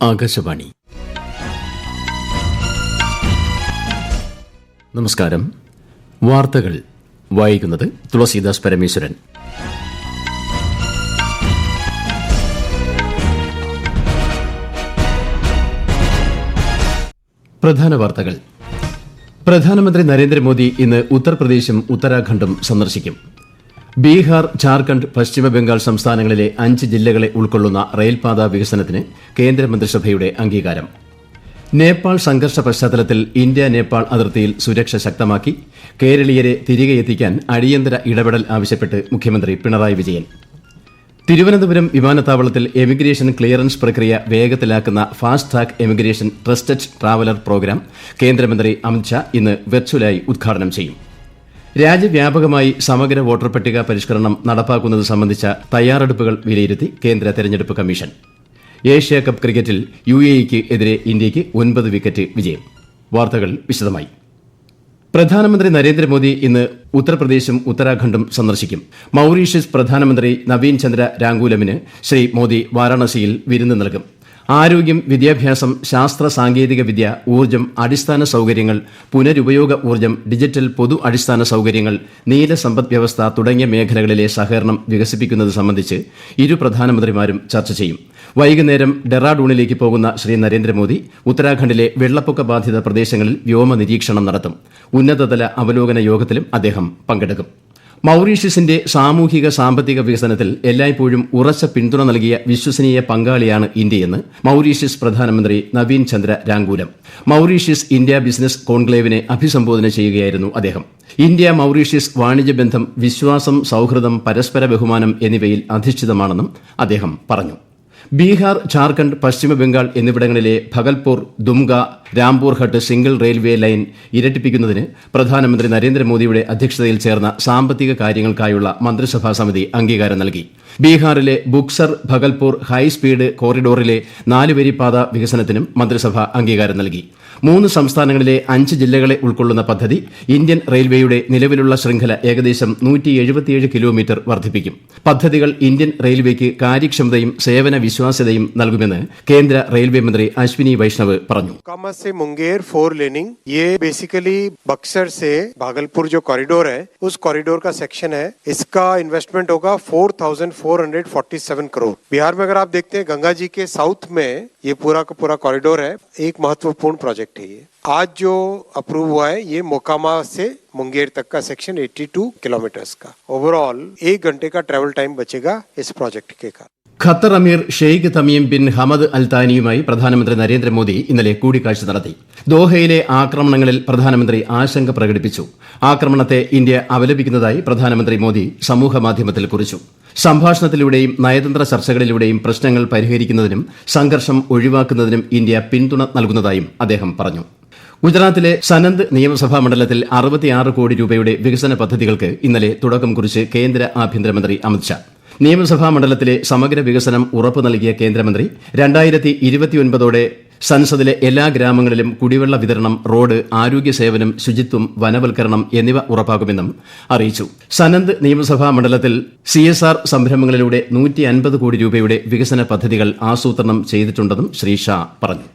ആകാശവാണി. നമസ്കാരം. വാർത്തകൾ വായിക്കുന്നത് തുളസീദാസ് പരമേശ്വരൻ. പ്രധാന വാർത്തകൾ. പ്രധാനമന്ത്രി നരേന്ദ്രമോദി ഇന്ന് ഉത്തർപ്രദേശും ഉത്തരാഖണ്ഡും സന്ദർശിക്കും. ബീഹാർ, ഝാർഖണ്ഡ്, പശ്ചിമബംഗാൾ സംസ്ഥാനങ്ങളിലെ 5 ജില്ലകളെ ഉൾക്കൊള്ളുന്ന റെയിൽപാത വികസനത്തിന് കേന്ദ്രമന്ത്രിസഭയുടെ അംഗീകാരം. നേപ്പാൾ സംഘർഷ പശ്ചാത്തലത്തിൽ ഇന്ത്യ നേപ്പാൾ അതിർത്തിയിൽ സുരക്ഷ ശക്തമാക്കി. കേരളീയരെ തിരികെ എത്തിക്കാൻ അടിയന്തര ഇടപെടൽ ആവശ്യപ്പെട്ട് മുഖ്യമന്ത്രി പിണറായി വിജയൻ. തിരുവനന്തപുരം വിമാനത്താവളത്തിൽ എമിഗ്രേഷൻ ക്ലിയറൻസ് പ്രക്രിയ വേഗത്തിലാക്കുന്ന fast track emigration trusted traveller programme കേന്ദ്രമന്ത്രി അമിത്ഷാ ഇന്ന് വെർച്വലായി ഉദ്ഘാടനം ചെയ്യും. രാജ്യവ്യാപകമായി സമഗ്ര വോട്ടർ പട്ടിക പരിഷ്കരണം നടപ്പാക്കുന്നത് സംബന്ധിച്ച തയ്യാറെടുപ്പുകൾ വിലയിരുത്തി കേന്ദ്ര തെരഞ്ഞെടുപ്പ് കമ്മീഷൻ. ഏഷ്യാകപ്പ് ക്രിക്കറ്റിൽ UAE-ക്ക് എതിരെ ഇന്ത്യയ്ക്ക് 9 വിക്കറ്റ് വിജയം. വാർത്തകൾ വിശദമായി. പ്രധാനമന്ത്രി നരേന്ദ്രമോദി ഇന്ന് ഉത്തർപ്രദേശും ഉത്തരാഖണ്ഡും സന്ദർശിക്കും. മൌറീഷ്യസ് പ്രധാനമന്ത്രി നവീൻ ചന്ദ്ര രാങ്കൂലമിന് ശ്രീ മോദി വാരാണസിയിൽ വിരുന്ന് നൽകും. ആരോഗ്യം, വിദ്യാഭ്യാസം, ശാസ്ത്ര സാങ്കേതിക വിദ്യ, ഊർജ്ജം, അടിസ്ഥാന സൌകര്യങ്ങൾ, പുനരുപയോഗ ഊർജ്ജം, ഡിജിറ്റൽ പൊതു അടിസ്ഥാന സൌകര്യങ്ങൾ, നീല സമ്പദ് വ്യവസ്ഥ തുടങ്ങിയ മേഖലകളിലെ സഹകരണം വികസിപ്പിക്കുന്നത് സംബന്ധിച്ച് ഇരു പ്രധാനമന്ത്രിമാരും ചർച്ച ചെയ്യും. വൈകുന്നേരം ഡെറാഡൂണിലേക്ക് പോകുന്ന ശ്രീ നരേന്ദ്രമോദി ഉത്തരാഖണ്ഡിലെ വെള്ളപ്പൊക്ക ബാധിത പ്രദേശങ്ങളിൽ വ്യോമ നിരീക്ഷണം നടത്തും. ഉന്നതതല അവലോകന യോഗത്തിലും അദ്ദേഹം പങ്കെടുക്കും. മൌറീഷ്യസിന്റെ സാമൂഹിക സാമ്പത്തിക വികസനത്തിൽ എല്ലായ്പ്പോഴും ഉറച്ച പിന്തുണ നൽകിയ വിശ്വസനീയ പങ്കാളിയാണ് ഇന്ത്യയെന്ന് മൌറീഷ്യസ് പ്രധാനമന്ത്രി Navin Chandra Ramgoolam Mauritius India business കോൺക്ലേവിനെ അഭിസംബോധന ചെയ്യുകയായിരുന്നു അദ്ദേഹം. ഇന്ത്യ മൌറീഷ്യസ് വാണിജ്യ ബന്ധം വിശ്വാസം, സൌഹൃദം, പരസ്പര ബഹുമാനം എന്നിവയിൽ അധിഷ്ഠിതമാണെന്നും അദ്ദേഹം പറഞ്ഞു. ബീഹാർ, ഝാർഖണ്ഡ്, പശ്ചിമബംഗാൾ എന്നിവിടങ്ങളിലെ Bhagalpur, Dumka, Rampurhat single railway line ഇരട്ടിപ്പിക്കുന്നതിന് പ്രധാനമന്ത്രി നരേന്ദ്രമോദിയുടെ അധ്യക്ഷതയിൽ ചേർന്ന സാമ്പത്തിക കാര്യങ്ങൾക്കായുള്ള മന്ത്രിസഭാ സമിതി അംഗീകാരം നൽകി. ബീഹാറിലെ ബുക്സർ ഭഗൽപൂർ ഹൈസ്പീഡ് കോറിഡോറിലെ 4-വരിപ്പാത വികസനത്തിനും മന്ത്രിസഭ അംഗീകാരം നൽകി. 3 സംസ്ഥാനങ്ങളിലെ 5 ജില്ലകളെ ഉൾക്കൊള്ളുന്ന പദ്ധതി ഇന്ത്യൻ റെയിൽവേയുടെ നിലവിലുള്ള ശൃംഖല ഏകദേശം 177 കിലോമീറ്റർ വർദ്ധിപ്പിക്കും. പദ്ധതികൾ ഇന്ത്യൻ റെയിൽവേക്ക് കാര്യക്ഷമതയും സേവന വിശ്വാസ്യതയും നൽകുമെന്ന് കേന്ദ്ര റെയിൽവേ മന്ത്രി അശ്വിനി വൈഷ്ണവ് പറഞ്ഞു. से मुंगेर 4 लेनिंग, ये बेसिकली बक्सर से भागलपुर जो कॉरिडोर है उस कॉरिडोर का सेक्शन है. इसका इन्वेस्टमेंट होगा 4,447 करोड़. बिहार में अगर आप देखते हैं गंगा जी के साउथ में ये पूरा का पूरा कॉरिडोर है. एक महत्वपूर्ण प्रोजेक्ट है ये. आज जो अप्रूव हुआ है ये मोकामा से मुंगेर तक का सेक्शन 82 किलोमीटर्स का. ओवरऑल 1 घंटे का ट्रेवल टाइम बचेगा इस प्रोजेक्ट के कारण. ഖത്തർ അമീർ Sheikh Tamim bin Hamad Al താനിയുമായി പ്രധാനമന്ത്രി നരേന്ദ്രമോദി ഇന്നലെ കൂടിക്കാഴ്ച നടത്തി. ദോഹയിലെ ആക്രമണങ്ങളിൽ പ്രധാനമന്ത്രി ആശങ്ക പ്രകടിപ്പിച്ചു. ആക്രമണത്തെ ഇന്ത്യ അപലപിക്കുന്നതായി പ്രധാനമന്ത്രി മോദി സമൂഹമാധ്യമത്തിൽ കുറിച്ചു. സംഭാഷണത്തിലൂടെയും നയതന്ത്ര ചർച്ചകളിലൂടെയും പ്രശ്നങ്ങൾ പരിഹരിക്കുന്നതിനും സംഘർഷം ഒഴിവാക്കുന്നതിനും ഇന്ത്യ പിന്തുണ നൽകുന്നതായും അദ്ദേഹം പറഞ്ഞു. ഗുജറാത്തിലെ സനന്ദ് നിയമസഭാ മണ്ഡലത്തിൽ 66 കോടി രൂപയുടെ വികസന പദ്ധതികൾക്ക് ഇന്നലെ തുടക്കം കുറിച്ച് കേന്ദ്ര ആഭ്യന്തരമന്ത്രി അമിത്ഷാ. നിയമസഭാ മണ്ഡലത്തിലെ സമഗ്ര വികസനം ഉറപ്പു നൽകിയ കേന്ദ്രമന്ത്രി 2029ഓടെ സൻസദിലെ എല്ലാ ഗ്രാമങ്ങളിലും കുടിവെള്ള വിതരണം, റോഡ്, ആരോഗ്യ സേവനം, ശുചിത്വം, വനവൽക്കരണം എന്നിവ ഉറപ്പാക്കുമെന്നും അറിയിച്ചു. സനന്ദ് നിയമസഭാ മണ്ഡലത്തിൽ CSR സംരംഭങ്ങളിലൂടെ 150 കോടി രൂപയുടെ വികസന പദ്ധതികൾ ആസൂത്രണം ചെയ്തിട്ടുണ്ടെന്നും ശ്രീ ഷാ പറഞ്ഞു.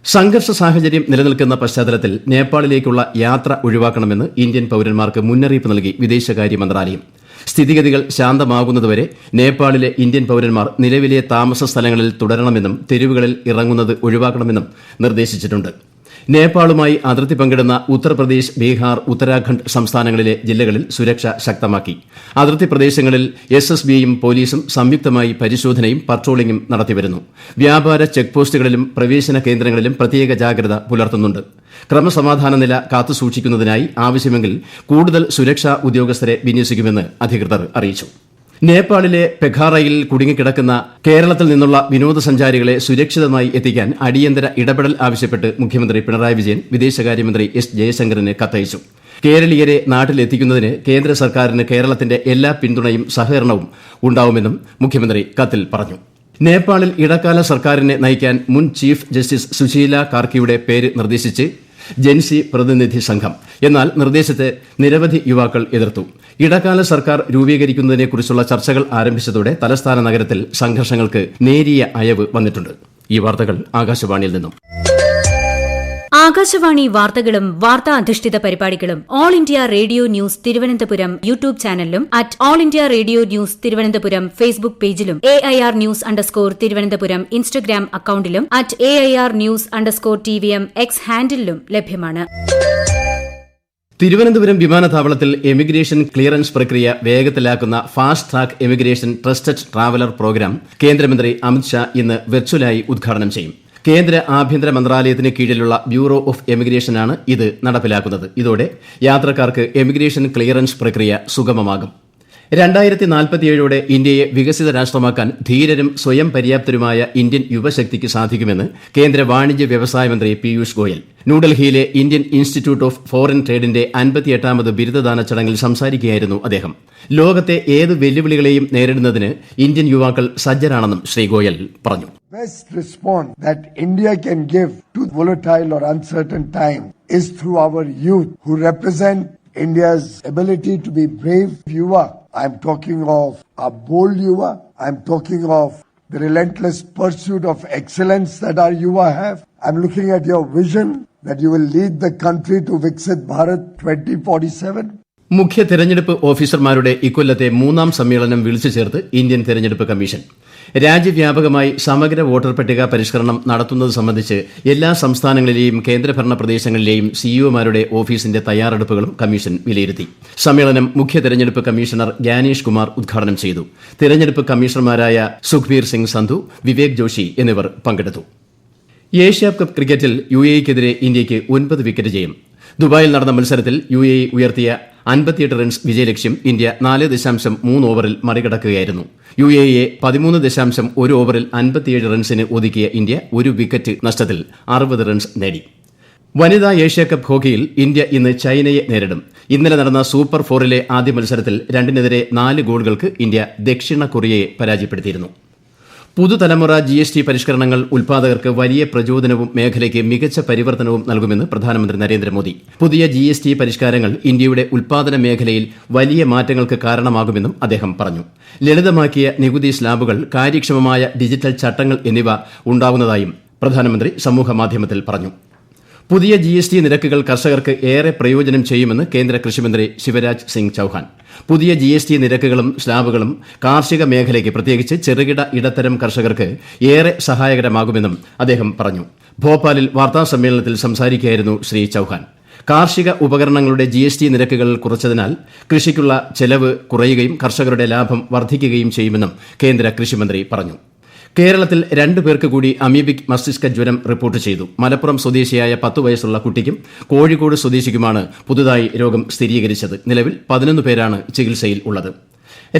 സംഘർഷ സാഹചര്യം നിലനിൽക്കുന്ന പശ്ചാത്തലത്തിൽ നേപ്പാളിലേക്കുള്ള യാത്ര ഒഴിവാക്കണമെന്ന് ഇന്ത്യൻ പൌരന്മാർക്ക് മുന്നറിയിപ്പ് നൽകി വിദേശകാര്യ മന്ത്രാലയം. സ്ഥിതിഗതികൾ ശാന്തമാകുന്നതുവരെ നേപ്പാളിലെ ഇന്ത്യൻ പൌരന്മാർ നിലവിലെ താമസ സ്ഥലങ്ങളിൽ തുടരണമെന്നും തെരുവുകളിൽ ഇറങ്ങുന്നത് ഒഴിവാക്കണമെന്നും നിർദ്ദേശിച്ചിട്ടുണ്ട്. നേപ്പാളുമായി അതിർത്തി പങ്കിടുന്ന ഉത്തർപ്രദേശ്, ബീഹാർ, ഉത്തരാഖണ്ഡ് സംസ്ഥാനങ്ങളിലെ ജില്ലകളിൽ സുരക്ഷ ശക്തമാക്കി. അതിർത്തി പ്രദേശങ്ങളിൽ SSBയും പോലീസും സംയുക്തമായി പരിശോധനയും പട്രോളിംഗും നടത്തിവരുന്നു. വ്യാപാര ചെക്ക് പോസ്റ്റുകളിലും പ്രവേശന കേന്ദ്രങ്ങളിലും പ്രത്യേക ജാഗ്രത പുലർത്തുന്നുണ്ട്. ക്രമസമാധാന നില കാത്തുസൂക്ഷിക്കുന്നതിനായി ആവശ്യമെങ്കിൽ കൂടുതൽ സുരക്ഷാ ഉദ്യോഗസ്ഥരെ വിന്യസിക്കുമെന്ന് അധികൃതർ അറിയിച്ചു. നേപ്പാളിലെ പെഖാറയിൽ കുടുങ്ങിക്കിടക്കുന്ന കേരളത്തിൽ നിന്നുള്ള വിനോദസഞ്ചാരികളെ സുരക്ഷിതമായി എത്തിക്കാൻ അടിയന്തര ഇടപെടൽ ആവശ്യപ്പെട്ട് മുഖ്യമന്ത്രി പിണറായി വിജയൻ വിദേശകാര്യമന്ത്രി S ജയശങ്കറിന് കത്തയച്ചു. കേരളീയരെ നാട്ടിലെത്തിക്കുന്നതിന് കേന്ദ്ര സർക്കാരിന് കേരളത്തിന്റെ എല്ലാ പിന്തുണയും സഹകരണവും ഉണ്ടാവുമെന്നും മുഖ്യമന്ത്രി കത്തിൽ പറഞ്ഞു. നേപ്പാളിൽ ഇടക്കാല സർക്കാരിനെ നയിക്കാൻ മുൻ ചീഫ് ജസ്റ്റിസ് സുശീല കാർക്കിയുടെ പേര് നിർദ്ദേശിച്ച് ജൻസി പ്രതിനിധി സംഘം. എന്നാൽ നിർദ്ദേശത്തെ നിരവധി യുവാക്കൾ എതിർത്തു. ഇടക്കാല സർക്കാർ രൂപീകരിക്കുന്നതിനെക്കുറിച്ചുള്ള ചർച്ചകൾ ആരംഭിച്ചതോടെ തലസ്ഥാന നഗരത്തിൽ സംഘർഷങ്ങൾക്ക് നേരിയ അയവ് വന്നിട്ടുണ്ട്. ഈ വാർത്തകൾ ആകാശവാണിയിൽ നിന്നും. ആകാശവാണി വാർത്തകളും വാർത്താ അധിഷ്ഠിത പരിപാടികളും all India radio news Thiruvananthapuram YouTube ചാനലിലും at all India radio news Thiruvananthapuram Facebook പേജിലും AIR ന്യൂസ് തിരുവനന്തപുരം ഇൻസ്റ്റഗ്രാം അക്കൌണ്ടിലും അറ്റ് AIR ന്യൂസ്_TVM X ഹാൻഡിലും ലഭ്യമാണ്. തിരുവനന്തപുരം വിമാനത്താവളത്തിൽ എമിഗ്രേഷൻ ക്ലിയറൻസ് പ്രക്രിയ വേഗത്തിലാക്കുന്ന fast track emigration trusted traveller programme കേന്ദ്രമന്ത്രി അമിത്ഷാ ഇന്ന് വെർച്വലായി ഉദ്ഘാടനം ചെയ്യും. കേന്ദ്ര ആഭ്യന്തര മന്ത്രാലയത്തിന് കീഴിലുള്ള ബ്യൂറോ ഓഫ് എമിഗ്രേഷനാണ് ഇത് നടപ്പിലാക്കുന്നത്. ഇതോടെ യാത്രക്കാർക്ക് എമിഗ്രേഷൻ ക്ലിയറൻസ് പ്രക്രിയ സുഗമമാകും. 2047 ഇന്ത്യയെ വികസിത രാഷ്ട്രമാക്കാൻ ധീരരും സ്വയം പര്യാപ്തരുമായ ഇന്ത്യൻ യുവശക്തിക്ക് സാധിക്കുമെന്ന് കേന്ദ്ര വാണിജ്യ വ്യവസായ മന്ത്രി പീയൂഷ് ഗോയൽ ന്യൂഡൽഹിയിലെ ഇന്ത്യൻ ഇൻസ്റ്റിറ്റ്യൂട്ട് ഓഫ് ഫോറിൻ ട്രേഡിന്റെ 58ാമത് ബിരുദദാന ചടങ്ങിൽ സംസാരിക്കുകയായിരുന്നു അദ്ദേഹം. ലോകത്തെ ഏത് വെല്ലുവിളികളെയും നേരിടുന്നതിന് ഇന്ത്യൻ യുവാക്കൾ സജ്ജരാണെന്നും ശ്രീ ഗോയൽ പറഞ്ഞു. Best response that India can give to volatile or uncertain time is through our youth who represent India's ability to be brave Yuva. I'm talking of a bold Yuva. I'm talking of the relentless pursuit of excellence that our Yuva have. I'm looking at your vision that you will lead the country to Viksit Bharat 2047. മുഖ്യ തെരഞ്ഞെടുപ്പ് ഓഫീസർമാരുടെ ഇക്കൊല്ലത്തെ 3ാം സമ്മേളനം വിളിച്ചു ചേർത്ത് Indian തെരഞ്ഞെടുപ്പ് commission. രാജ്യവ്യാപകമായി സമഗ്ര വോട്ടർ പട്ടിക പരിഷ്കരണം നടത്തുന്നത് സംബന്ധിച്ച് എല്ലാ സംസ്ഥാനങ്ങളിലെയും കേന്ദ്രഭരണ പ്രദേശങ്ങളിലെയും സിഇഒമാരുടെ ഓഫീസിന്റെ തയ്യാറെടുപ്പുകളും കമ്മീഷൻ വിലയിരുത്തി. സമ്മേളനം മുഖ്യ തെരഞ്ഞെടുപ്പ് കമ്മീഷണർ ഗ്യാനേഷ് കുമാർ ഉദ്ഘാടനം ചെയ്തു. തെരഞ്ഞെടുപ്പ് കമ്മീഷണർമാരായ സുഖ്ബീർ സിംഗ് സന്ധു, വിവേക് ജോഷി എന്നിവർ പങ്കെടുത്തു. ഏഷ്യാകപ്പ് ക്രിക്കറ്റിൽ UAEക്കെതിരെ ഇന്ത്യയ്ക്ക് 9 വിക്കറ്റ് ജയം. ദുബായിൽ നടന്ന മത്സരത്തിൽ UAE ഉയർത്തിയ 58 റൺസ് വിജയലക്ഷ്യം ഇന്ത്യ 4.3 ഓവറിൽ മറികടക്കുകയായിരുന്നു. UAEയെ 13.1 ഓവറിൽ 57 റൺസിന് ഒതുക്കിയ ഇന്ത്യ 1 വിക്കറ്റ് നഷ്ടത്തിൽ 60 റൺസ് നേടി. വനിതാ ഏഷ്യാകപ്പ് ഹോക്കിയിൽ ഇന്ത്യ ഇന്ന് ചൈനയെ നേരിടും. ഇന്നലെ നടന്ന സൂപ്പർ 4ലെ ആദ്യ മത്സരത്തിൽ 2-നെതിരെ 4 ഗോളുകൾക്ക് ഇന്ത്യ ദക്ഷിണ കൊറിയയെ പരാജയപ്പെടുത്തിയിരുന്നു. പുതുതലമുറ GST പരിഷ്കരണങ്ങൾ ഉൽപ്പാദകർക്ക് വലിയ പ്രചോദനവും മേഖലയ്ക്ക് മികച്ച പരിവർത്തനവും നൽകുമെന്ന് പ്രധാനമന്ത്രി നരേന്ദ്രമോദി. പുതിയ GST പരിഷ്കാരങ്ങൾ ഇന്ത്യയുടെ ഉൽപ്പാദന മേഖലയിൽ വലിയ മാറ്റങ്ങൾക്ക് കാരണമാകുമെന്നും അദ്ദേഹം പറഞ്ഞു. ലളിതമാക്കിയ നികുതി സ്ലാബുകൾ, കാര്യക്ഷമമായ ഡിജിറ്റൽ ചട്ടങ്ങൾ എന്നിവ ഉണ്ടാകുന്നതായും പ്രധാനമന്ത്രി സമൂഹമാധ്യമത്തിൽ പറഞ്ഞു. പുതിയ GST നിരക്കുകൾ കർഷകർക്ക് ഏറെ പ്രയോജനം ചെയ്യുമെന്ന് കേന്ദ്ര കൃഷിമന്ത്രി ശിവരാജ് സിംഗ് ചൌഹാൻ. പുതിയ GST നിരക്കുകളും സ്ലാബുകളും കാർഷിക മേഖലയ്ക്ക്, പ്രത്യേകിച്ച് ചെറുകിട ഇടത്തരം കർഷകർക്ക് ഏറെ സഹായകരമാകുമെന്നും അദ്ദേഹം പറഞ്ഞു. ഭോപ്പാലിൽ വാർത്താസമ്മേളനത്തിൽ സംസാരിക്കുകയായിരുന്നു ശ്രീ ചൌഹാൻ. കാർഷിക ഉപകരണങ്ങളുടെ GST നിരക്കുകൾ കുറച്ചതിനാൽ കൃഷിക്കുള്ള ചെലവ് കുറയുകയും കർഷകരുടെ ലാഭം വർദ്ധിക്കുകയും ചെയ്യുമെന്നും കേന്ദ്ര കൃഷിമന്ത്രി പറഞ്ഞു. കേരളത്തിൽ 2 പേർക്ക് കൂടി അമീബിക് മസ്തിഷ്ക ജ്വരം റിപ്പോർട്ട് ചെയ്തു. മലപ്പുറം സ്വദേശിയായ 10 വയസ്സുള്ള കുട്ടിക്കും കോഴിക്കോട് സ്വദേശിക്കുമാണ് പുതുതായി രോഗം സ്ഥിരീകരിച്ചത്. നിലവിൽ 11 പേരാണ് ചികിത്സയിൽ ഉള്ളത്.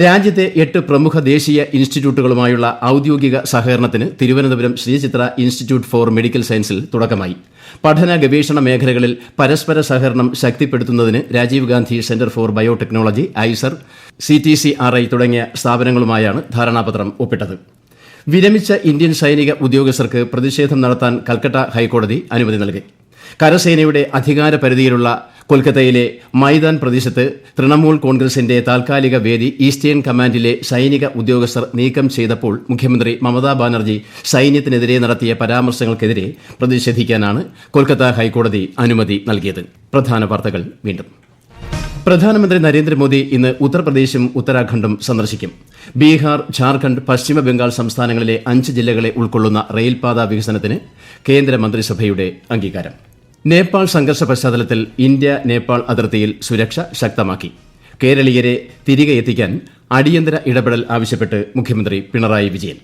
രാജ്യത്തെ 8 പ്രമുഖ ദേശീയ ഇൻസ്റ്റിറ്റ്യൂട്ടുകളുമായുള്ള ഔദ്യോഗിക സഹകരണത്തിന് Thiruvananthapuram Sree Chitra institute for medical സയൻസിൽ തുടക്കമായി. പഠന ഗവേഷണ മേഖലകളിൽ പരസ്പര സഹകരണം ശക്തിപ്പെടുത്തുന്നതിന് Rajiv Gandhi centre for biotechnology, IISER, CTCRI തുടങ്ങിയ സ്ഥാപനങ്ങളുമായാണ് ധാരണാപത്രം ഒപ്പിട്ടത്. വിരമിച്ച ഇന്ത്യൻ സൈനിക ഉദ്യോഗസ്ഥർക്ക് പ്രതിഷേധം നടത്താൻ കൽക്കട്ട ഹൈക്കോടതി അനുമതി നൽകി. കരസേനയുടെ അധികാര പരിധിയിലുള്ള കൊൽക്കത്തയിലെ മൈതാൻ പ്രദേശത്ത് തൃണമൂൽ കോൺഗ്രസിന്റെ താൽക്കാലിക വേദി ഈസ്റ്റേൺ കമാൻഡിലെ സൈനിക ഉദ്യോഗസ്ഥർ നീക്കം ചെയ്തപ്പോൾ മുഖ്യമന്ത്രി മമതാ ബാനർജി സൈന്യത്തിനെതിരെ നടത്തിയ പരാമർശങ്ങൾക്കെതിരെ പ്രതിഷേധിക്കാനാണ് കൊൽക്കത്ത ഹൈക്കോടതി അനുമതി നൽകിയത്. പ്രധാന വാർത്തകൾ വീണ്ടും. പ്രധാനമന്ത്രി നരേന്ദ്രമോദി ഇന്ന് ഉത്തർപ്രദേശും ഉത്തരാഖണ്ഡും സന്ദർശിക്കും. ബീഹാർ, ഝാർഖണ്ഡ്, പശ്ചിമ ബംഗാൾ സംസ്ഥാനങ്ങളിലെ 5 ജില്ലകളെ ഉൾക്കൊള്ളുന്ന റെയിൽപാത വികസനത്തിന് കേന്ദ്രമന്ത്രിസഭയുടെ അംഗീകാരം. നേപ്പാൾ സംഘർഷ പശ്ചാത്തലത്തിൽ ഇന്ത്യ നേപ്പാൾ അതിർത്തിയിൽ സുരക്ഷ ശക്തമാക്കി. കേരളീയരെ തിരികെ എത്തിക്കാൻ അടിയന്തര ഇടപെടൽ ആവശ്യപ്പെട്ട് മുഖ്യമന്ത്രി പിണറായി വിജയൻ.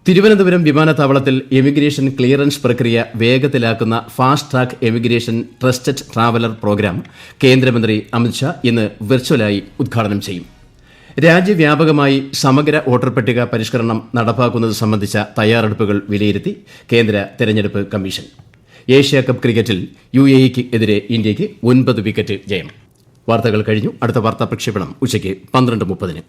തിരുവനന്തപുരം വിമാനത്താവളത്തിൽ എമിഗ്രേഷൻ ക്ലിയറൻസ് പ്രക്രിയ വേഗത്തിലാക്കുന്ന fast track emigration trusted traveller programme കേന്ദ്രമന്ത്രി അമിത്ഷാ ഇന്ന് വെർച്വലായി ഉദ്ഘാടനം ചെയ്യും. രാജ്യവ്യാപകമായി സമഗ്ര വോട്ടർ പട്ടിക പരിഷ്കരണം നടപ്പാക്കുന്നത് സംബന്ധിച്ച തയ്യാറെടുപ്പുകൾ വിലയിരുത്തി കേന്ദ്ര തെരഞ്ഞെടുപ്പ് കമ്മീഷൻ. ഏഷ്യാകപ്പ് ക്രിക്കറ്റിൽ UAEക്ക് എതിരെ ഇന്ത്യയ്ക്ക് 9 വിക്കറ്റ് ജയം. വാർത്തകൾ കഴിഞ്ഞു. അടുത്ത വാർത്താ പ്രക്ഷേപണം ഉച്ചയ്ക്ക് 12:30.